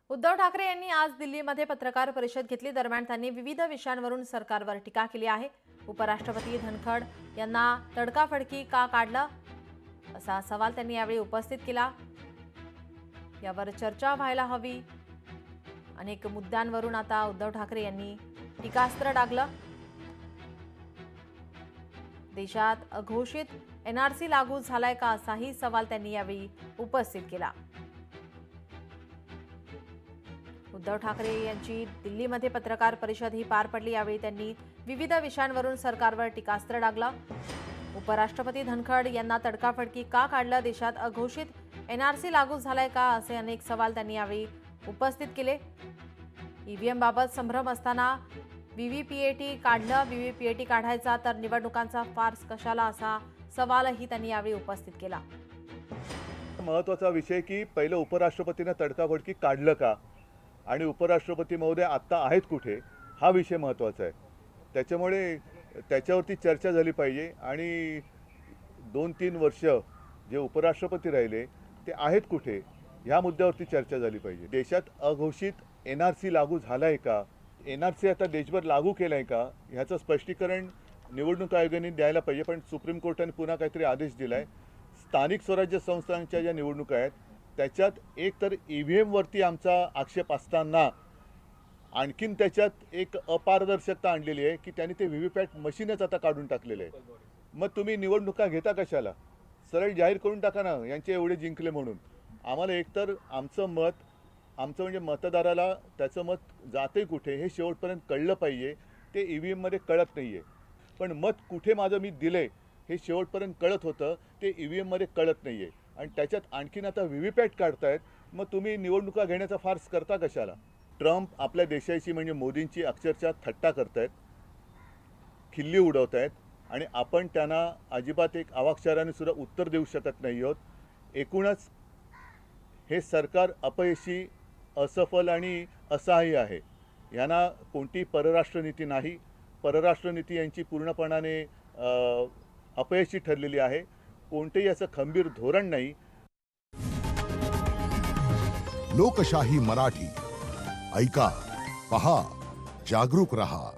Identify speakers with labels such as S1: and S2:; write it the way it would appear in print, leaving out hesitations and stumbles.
S1: उद्धव ठाकरे यांनी आज दिल्लीमध्ये पत्रकार परिषद घेतली। दरम्यान त्यांनी विविध विषयांवरून सरकारवर टीका केली आहे। उपराष्ट्रपती धनखड यांना तडकाफडकी का काढलं असा सवाल त्यांनी यावेळी उपस्थित केला। यावर चर्चा व्हायला हवी। अनेक मुद्द्यांवरून आता उद्धव ठाकरे यांनी टीकास्त्र डागलं। देशात अघोषित एनआरसी लागू झालाय का असाही सवाल त्यांनी यावेळी उपस्थित केला। उद्धव ठाकरे यांची दिल्लीमध्ये पत्रकार परिषद ही पार पडली। यावेळी त्यांनी विविध विषयांवरून सरकारवर टीकास्त्र डागलं। उपराष्ट्रपती धनखड यांना तडकाफडकी का काढलं, देशात अघोषित एनआरसी लागू झालाय का असे अनेक सवाल त्यांनी यावेळी उपस्थित केले। ईव्हीएम बाबत संभ्रम असताना व्हीव्हीपीएटी काढलं, व्हीव्हीपीएटी काढायचा तर निवडणुकांचा फार्स कशाला असा सवालही त्यांनी यावेळी उपस्थित केला।
S2: महत्त्वाचा विषय की पहिलं उपराष्ट्रपतींना तडकाफडकी काढलं का आणि उपराष्ट्रपती महोदय आत्ता आहेत कुठे, हा विषय महत्त्वाचा आहे। त्याच्यामुळे त्याच्यावरती चर्चा झाली पाहिजे आणि 2-3 वर्ष जे उपराष्ट्रपती राहिले ते आहेत कुठे ह्या मुद्द्यावरती चर्चा झाली पाहिजे। देशात अघोषित एनआरसी लागू झाला आहे का, एनआरसी आता देशभर लागू केला आहे का ह्याचं स्पष्टीकरण निवडणूक आयोगाने द्यायला पाहिजे। पण सुप्रीम कोर्टाने पुन्हा काहीतरी आदेश दिला आहे। स्थानिक स्वराज्य संस्थांच्या ज्या निवडणुका आहेत त्याच्यात एक तर ईव्हीएमवरती आमचा आक्षेप असताना आणखीन त्याच्यात एक अपारदर्शकता आणलेली आहे की त्यांनी ते व्हीव्हीपॅट मशीनच आता काढून टाकलेले आहे। मग तुम्ही निवडणुका घेता कशाला, सरळ जाहीर करून टाका ना यांचे एवढे जिंकले म्हणून। आम्हाला एकतर आमचं म्हणजे मतदाराला त्याचं मत जाते कुठे हे शेवटपर्यंत कळलं पाहिजे। ते ईव्हीएममध्ये कळत नाही आहे। पण मत कुठे माझं मी दिले हे शेवटपर्यंत कळत होतं, ते ईव्हीएममध्ये कळत नाही आहे। आणि त्याच्यात आणखीन आता व्हीव्हीपॅट काढतायत, मग तुम्ही निवडणुका घेण्याचा फार्स करता कशाला। ट्रम्प आपल्या देशाची म्हणजे मोदींची अक्षरशः थट्टा करतायत, खिल्ली उडवतायत आणि आपण त्यांना अजिबात एक अवाक्षराने सुद्धा उत्तर देऊ शकत नाही आहोत। एकूणच हे सरकार अपयशी, असफल आणि असहाय्य आहे। यांना कोणती परराष्ट्र नीती नाही, परराष्ट्र नीती यांची पूर्णपणाने अपयशी ठरलेली आहे। कोणतेही असं खंबीर धोरण नाही।
S3: लोकशाही मराठी ऐका, पहा, जागरूक रहा।